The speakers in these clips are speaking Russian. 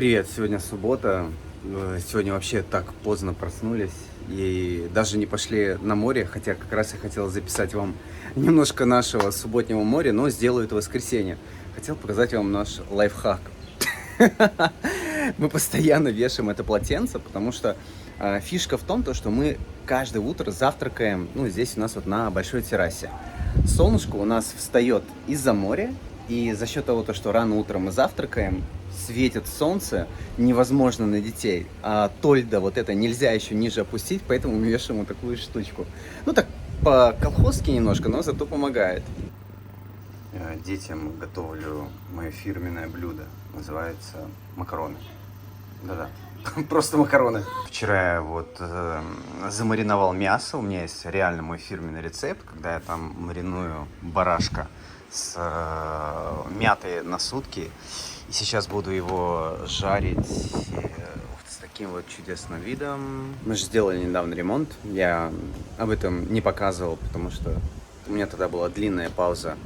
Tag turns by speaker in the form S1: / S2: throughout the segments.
S1: Привет, сегодня суббота. Сегодня вообще так поздно проснулись и даже не пошли на море, хотя как раз я хотел записать вам немножко нашего субботнего моря, но сделаю это в воскресенье. Хотел показать вам наш лайфхак. Мы постоянно вешаем это полотенце, потому что фишка в том, что мы каждое утро завтракаем, здесь у нас вот на большой террасе. Солнышко у нас встает из-за моря, и за счет того, что рано утром мы завтракаем, светит солнце, невозможно на детей, а тольда вот это нельзя еще ниже опустить, поэтому мы вешаем вот такую штучку. Так по-колхозски немножко, но зато помогает. Детям готовлю мое фирменное блюдо, называется макароны. Да-да, просто макароны. Вчера я вот замариновал мясо, у меня есть реально мой фирменный рецепт, когда я там мариную барашка с мятой на сутки. И сейчас буду его жарить с таким вот чудесным видом. Мы же сделали недавно ремонт. Я об этом не показывал, потому что у меня тогда была длинная пауза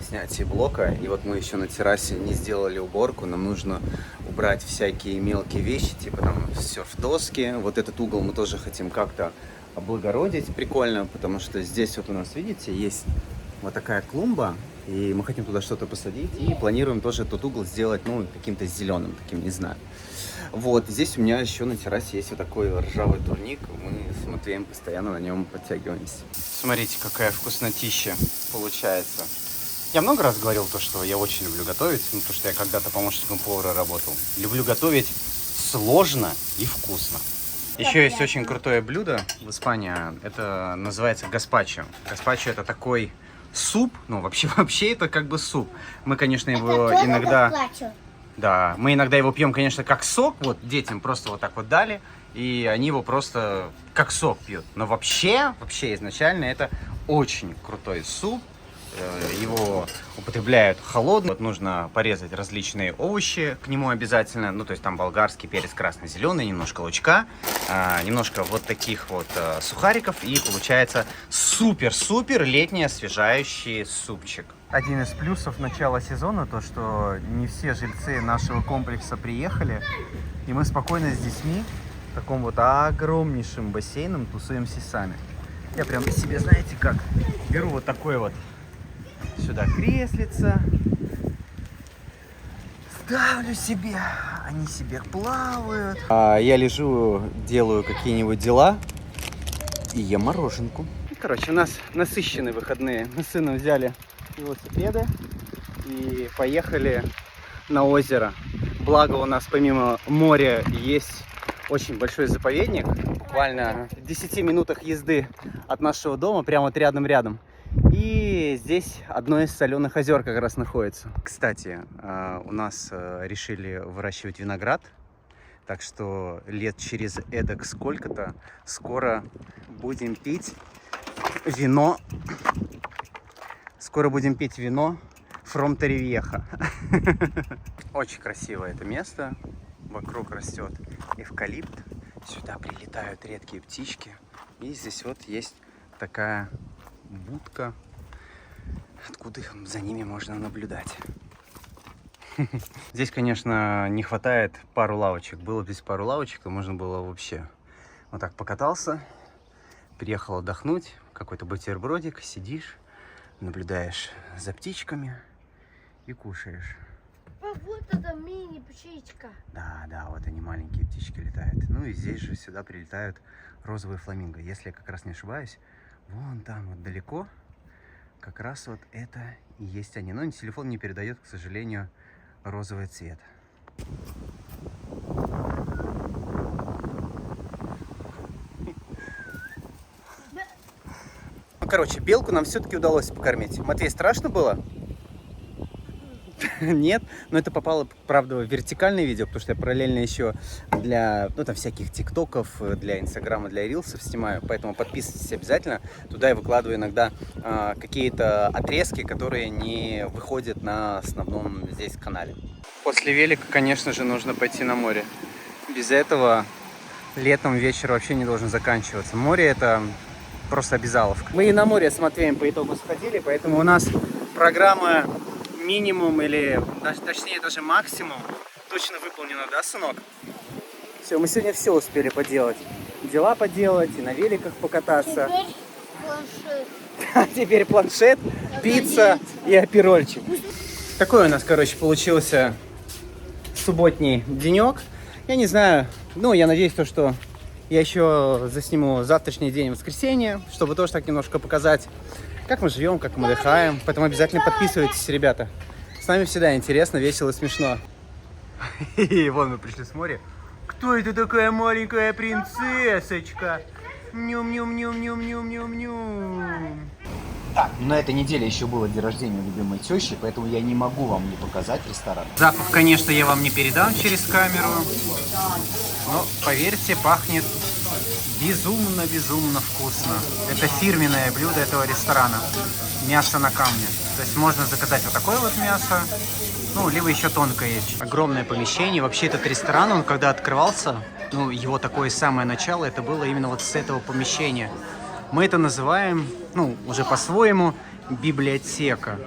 S1: снятия блока. И вот мы еще на террасе не сделали уборку. Нам нужно убрать всякие мелкие вещи, типа там серф-доски. Вот этот угол мы тоже хотим как-то облагородить. Прикольно, потому что здесь вот у нас, видите, есть вот такая клумба. И мы хотим туда что-то посадить. И планируем тоже тот угол сделать, каким-то зеленым, таким, не знаю. Вот, здесь у меня еще на террасе есть вот такой ржавый турник. Мы с Матвеем постоянно на нем подтягиваемся. Смотрите, какая вкуснотища получается. Я много раз говорил что я очень люблю готовить, потому что я когда-то помощником повара работал. Люблю готовить сложно и вкусно. Еще есть очень крутое блюдо в Испании. Это называется гаспачо. Гаспачо — это такой суп, вообще это как бы суп. Мы, конечно, его иногда... Да, мы иногда его пьем, конечно, как сок. Вот детям просто вот так вот дали, и они его просто как сок пьют. Но вообще изначально это очень крутой суп. Его употребляют холодным. Вот нужно порезать различные овощи к нему обязательно. То есть там болгарский перец красно-зеленый, немножко лучка, немножко вот таких вот сухариков. И получается супер-супер летний освежающий супчик. Один из плюсов начала сезона то, что не все жильцы нашего комплекса приехали. И мы спокойно с детьми в таком вот огромнейшем бассейном тусуемся сами. Я прям себе, знаете как, беру вот такой вот сюда креслица, ставлю себе, они себе плавают. Я лежу, делаю какие-нибудь дела и ем мороженку. Короче, у нас насыщенные выходные. Мы с сыном взяли велосипеды и поехали на озеро. Благо у нас помимо моря есть очень большой заповедник. Буквально в 10 минутах езды от нашего дома, прямо вот рядом-рядом. И здесь одно из соленых озер как раз находится. Кстати, у нас решили выращивать виноград. Так что лет через эдак сколько-то скоро будем пить вино. Скоро будем пить вино from Torrevieja. Очень красивое это место. Вокруг растет эвкалипт. Сюда прилетают редкие птички. И здесь вот есть такая будка, откуда за ними можно наблюдать. Здесь, конечно, не хватает пару лавочек. Было бы здесь пару лавочек, то можно было вообще вот так покатался, приехал отдохнуть, какой-то бутербродик, сидишь, наблюдаешь за птичками и кушаешь.
S2: Вот это мини-птичка.
S1: Да, вот они, маленькие птички, летают. И здесь же сюда прилетают розовые фламинго. Если я как раз не ошибаюсь, вон там вот далеко как раз вот это и есть они. Но телефон не передает, к сожалению, розовый цвет. Короче, белку нам все-таки удалось покормить. Матвей, страшно было? Нет, но это попало, правда, в вертикальное видео, потому что я параллельно еще для, там всяких тиктоков, для инстаграма, для рилсов снимаю, поэтому подписывайтесь обязательно. Туда я выкладываю иногда какие-то отрезки, которые не выходят на основном здесь канале. После велика, конечно же, нужно пойти на море. Без этого летом вечер вообще не должен заканчиваться. Море — это просто обязаловка. Мы и на море с Матвеем по итогу сходили, поэтому у нас программа минимум или точнее даже максимум точно выполнено, да, сынок? Все, мы сегодня все успели поделать. Дела поделать, и на великах покататься.
S2: Теперь планшет.
S1: А теперь планшет, пицца и аперольчик. Такой у нас, короче, получился субботний денек. Я не знаю, ну, я надеюсь, что я еще засниму завтрашний день, воскресенье, чтобы тоже так немножко показать, как мы живем, как мы отдыхаем. Поэтому обязательно подписывайтесь, ребята. С нами всегда интересно, весело, смешно. И вон мы пришли с моря. Кто это такая маленькая принцессочка? Нюм-нюм-нюм-нюм-нюм-нюм-нюм. Так, на этой неделе еще было день рождения любимой тещи, поэтому я не могу вам не показать ресторан. Запах, конечно, я вам не передам через камеру, но, поверьте, пахнет безумно вкусно. Это фирменное блюдо этого ресторана. Мясо на камне. То есть можно заказать вот такое вот мясо, ну, либо еще тонкое есть. Огромное помещение. Вообще этот ресторан, он когда открывался, ну, его такое самое начало, это было именно вот с этого помещения. Мы это называем, ну, уже по-своему, библиотека.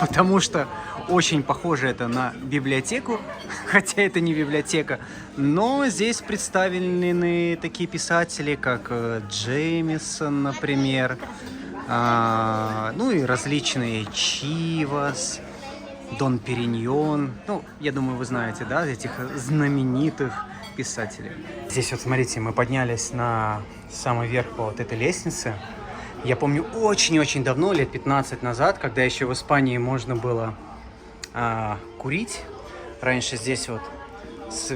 S1: Потому что очень похоже это на библиотеку, хотя это не библиотека. Но здесь представлены такие писатели, как Джеймисон, например. Ну и различные Чивас, Дон Периньон. Ну, я думаю, вы знаете, да, этих знаменитых писателей. Здесь вот, смотрите, мы поднялись на самый верх по вот этой лестнице. Я помню очень-очень давно, лет 15 назад, когда еще в Испании можно было курить. Раньше здесь вот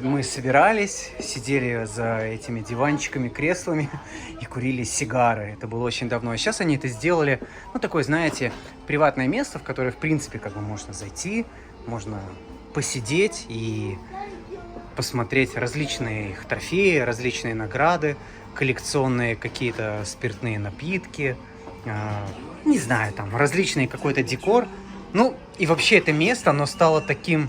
S1: мы собирались, сидели за этими диванчиками, креслами и курили сигары. Это было очень давно. А сейчас они это сделали, ну, такое, знаете, приватное место, в которое, в принципе, как бы можно зайти, можно посидеть и посмотреть различные их трофеи, различные награды, коллекционные какие-то спиртные напитки, не знаю, там, различный какой-то декор. Ну, и вообще это место, оно стало таким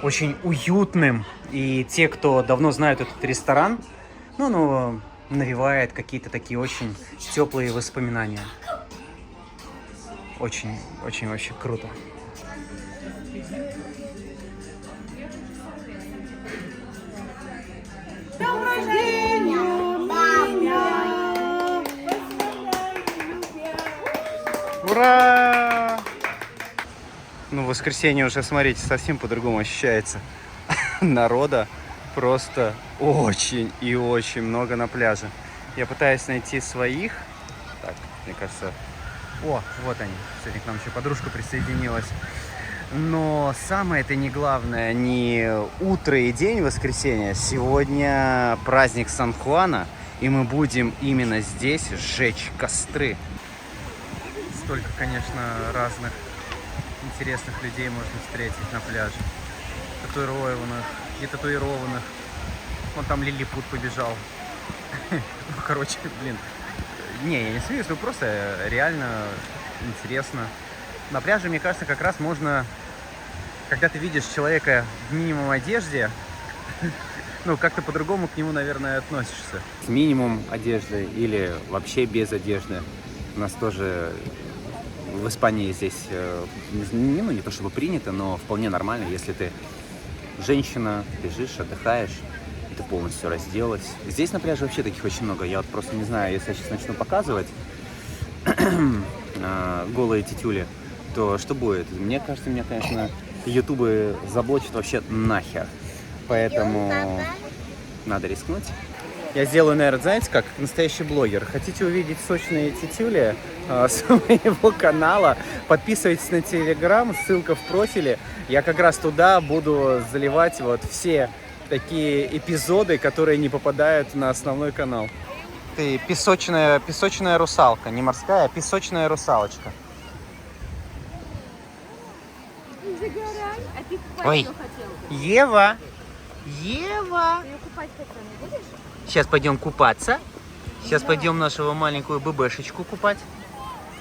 S1: очень уютным. И те, кто давно знают этот ресторан, ну, оно навевает какие-то такие очень теплые воспоминания. Очень вообще круто. Ура! Ну, в воскресенье уже, смотрите, совсем по-другому ощущается. Народа просто очень и очень много на пляже. Я пытаюсь найти своих. Так, мне кажется... О, вот они. Кстати, к нам еще подружка присоединилась. Но самое это не главное, не утро и день воскресенья. Сегодня праздник Сан-Хуана, и мы будем именно здесь сжечь костры. Столько, конечно, разных интересных людей можно встретить на пляже. Татуированных, не татуированных. Вон там лилипут побежал. Ну, короче, блин. Не, я не смеюсь, но просто реально интересно. На пляже, мне кажется, как раз можно, когда ты видишь человека в минимум одежде, ну, как-то по-другому к нему, наверное, относишься. С минимум одежды или вообще без одежды. У нас тоже в Испании здесь, ну, не то чтобы принято, но вполне нормально, если ты женщина, лежишь, отдыхаешь, и ты полностью разделась. Здесь на пляже вообще таких очень много. Я вот просто не знаю, если я сейчас начну показывать голые тетюли, то что будет? Мне кажется, меня, конечно, ютубы заблочат вообще нахер. Поэтому надо рискнуть. Я сделаю, наверное, знаете, как настоящий блогер. Хотите увидеть сочные тетюли с моего канала? Подписывайтесь на Телеграм, ссылка в профиле. Я как раз туда буду заливать вот все такие эпизоды, которые не попадают на основной канал. Ты песочная русалка, не морская, а песочная русалочка.
S2: Загорай, а ты купать
S1: Ой.
S2: ее хотел?
S1: Ева!
S2: Ты ее купать хотел, не будешь?
S1: Сейчас пойдем купаться. Сейчас пойдем нашего маленькую бэбэшечку купать.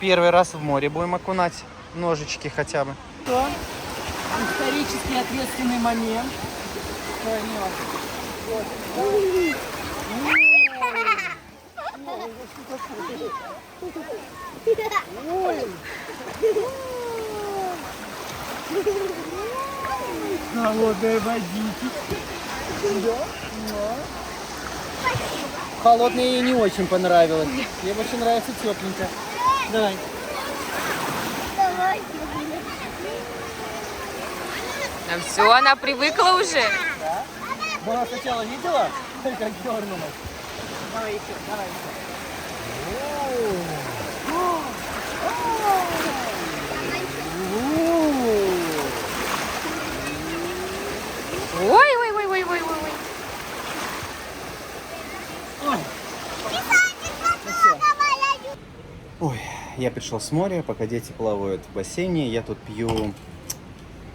S1: Первый раз в море будем окунать. Ножички хотя бы.
S3: Что? Исторически ответственный момент. Холодная водичка. Да? Да. Холодная ей не очень понравилось. Ей больше нравится тепленькая. Давай.
S2: Давай.
S4: Ну все, она привыкла уже.
S3: Да? Ну, она сначала видела, как дернулась. Давай еще, давай еще.
S4: Ой-ой-ой-ой-ой-ой.
S1: Ой, я пришел с моря, пока дети плавают в бассейне. Я тут пью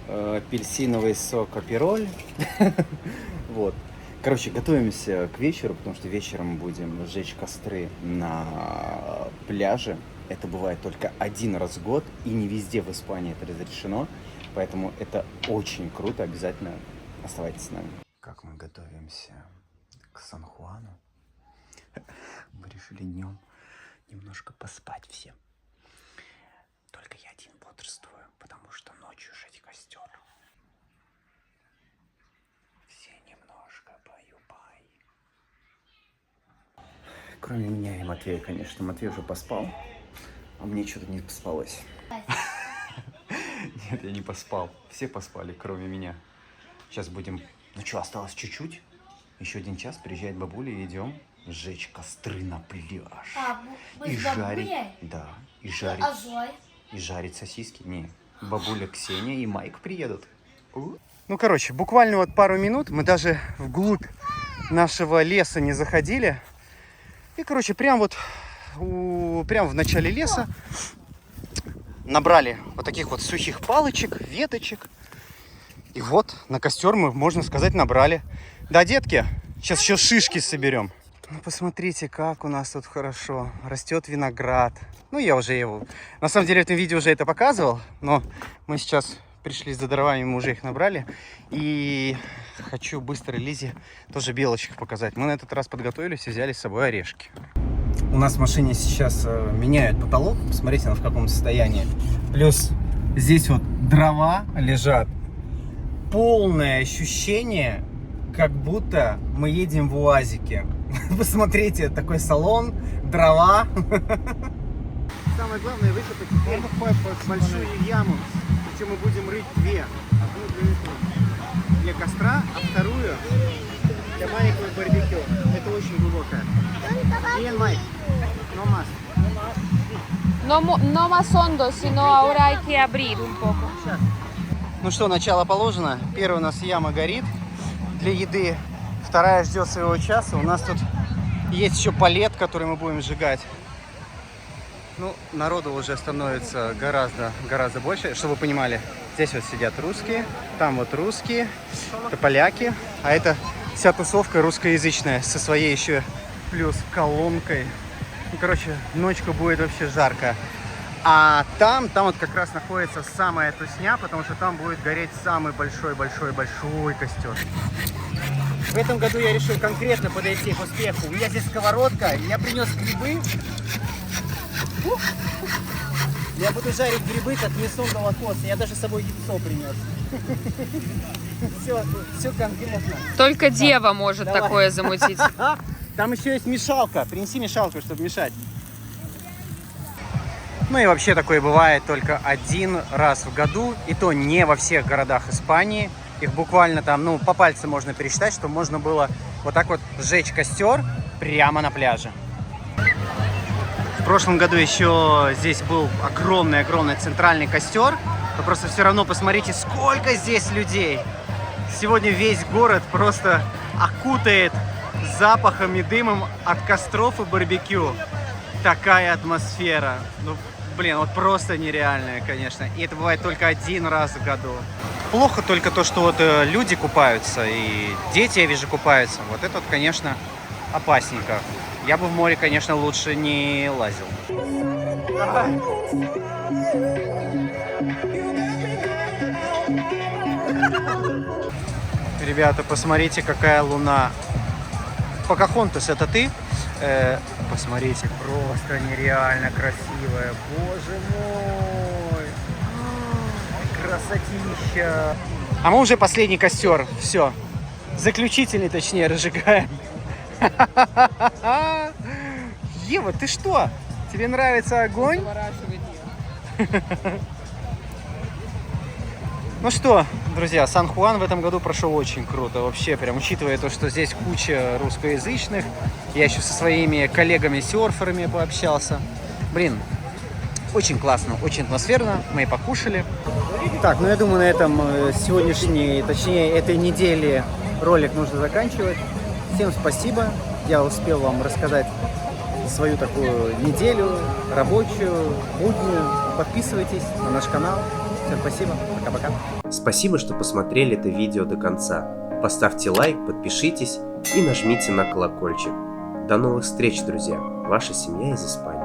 S1: апельсиновый сок апероль. Вот. Короче, готовимся к вечеру, потому что вечером будем сжечь костры на пляже. Это бывает только один раз в год, и не везде в Испании это разрешено. Поэтому это очень круто. Обязательно оставайтесь с нами. Как мы готовимся к Сан-Хуану. Мы решили днем немножко поспать все. Только я один бодрствую, потому что ночью жечь костер. Все немножко баю-бай. Кроме меня и Матвея, конечно. Матвей уже поспал, а мне что-то не поспалось. Нет, я не поспал. Все поспали, кроме меня. Сейчас будем... Ну что, осталось чуть-чуть. Еще 1 час, приезжает бабуля, и идем сжечь костры на пляж. И жарить. Да, и жарить.
S2: А Зоя?
S1: И жарить сосиски. Не, бабуля Ксения и Майк приедут. Ну, короче, буквально вот пару минут. Мы даже вглубь нашего леса не заходили. И, короче, прям вот прям в начале леса набрали вот таких вот сухих палочек, веточек. И вот на костер мы, можно сказать, набрали. Да, детки, сейчас еще шишки соберем. Ну, посмотрите, как у нас тут хорошо. Растет виноград. Ну, я уже его... На самом деле, в этом видео уже это показывал. Но мы сейчас пришли за дровами, мы уже их набрали. И хочу быстро Лизе тоже белочек показать. Мы на этот раз подготовились и взяли с собой орешки. У нас в машине сейчас меняют потолок. Посмотрите, в каком состоянии. Плюс здесь вот дрова лежат. Полное ощущение, как будто мы едем в УАЗике. Посмотрите, такой салон, дрова. Самое главное выкопать большую яму. Причем мы будем рыть 2. Одну для костра, а вторую для маленького барбекю. Это очень глубокая. Bien, Mike. No más.
S4: No más hondo, sino ahora hay que abrir un poco.
S1: Ну что, начало положено. Первая у нас яма горит для еды. Вторая ждет своего часа. У нас тут есть еще палет, который мы будем сжигать. Ну, народу уже становится гораздо больше. Чтобы вы понимали, здесь вот сидят русские, там вот русские, это поляки. А это вся тусовка русскоязычная со своей еще плюс колонкой. Ну, короче, ночка будет вообще жарко. А там вот как раз находится самая тусня, потому что там будет гореть самый большой костер. В этом году я решил конкретно подойти к успеху. У меня здесь сковородка, я принес грибы. Я буду жарить грибы, как мясо молокос. Я даже с собой яйцо принес. Все конкретно.
S4: Только дева может
S1: Давай.
S4: такое замутить.
S1: Там еще есть мешалка. Принеси мешалку, чтобы мешать. Ну и вообще такое бывает только 1 раз в году. И то не во всех городах Испании. Их буквально там, ну, по пальцам можно пересчитать, что можно было вот так вот сжечь костер прямо на пляже. В прошлом году еще здесь был огромный центральный костер. Вы просто все равно посмотрите, сколько здесь людей. Сегодня весь город просто окутает запахом и дымом от костров и барбекю. Такая атмосфера. Ну, блин, вот просто нереальная, конечно. И это бывает только 1 раз в году. Плохо только то, что вот люди купаются, и дети, я вижу, купаются. Вот это вот, конечно, опасненько. Я бы в море, конечно, лучше не лазил. Ребята, посмотрите, какая луна. Покахонтес, это ты? Посмотрите, просто нереально красивая. Боже мой!
S3: Красотища. А мы уже последний костер. Все. Заключительный, точнее, разжигаем. Ева, ты что? Тебе нравится огонь? Ну что, друзья, Сан-Хуан в этом году прошел очень круто. Вообще, прям учитывая то, что здесь куча русскоязычных. Я еще со своими коллегами-серферами пообщался. Блин, очень классно, очень атмосферно. Мы и покушали. Так, ну я думаю, на этом сегодняшний, точнее, этой недели ролик нужно заканчивать. Всем спасибо. Я успел вам рассказать свою такую неделю, рабочую, буднюю. Подписывайтесь на наш канал. Всем спасибо. Пока-пока.
S5: Спасибо, что посмотрели это видео до конца. Поставьте лайк, подпишитесь и нажмите на колокольчик. До новых встреч, друзья. Ваша семья из Испании.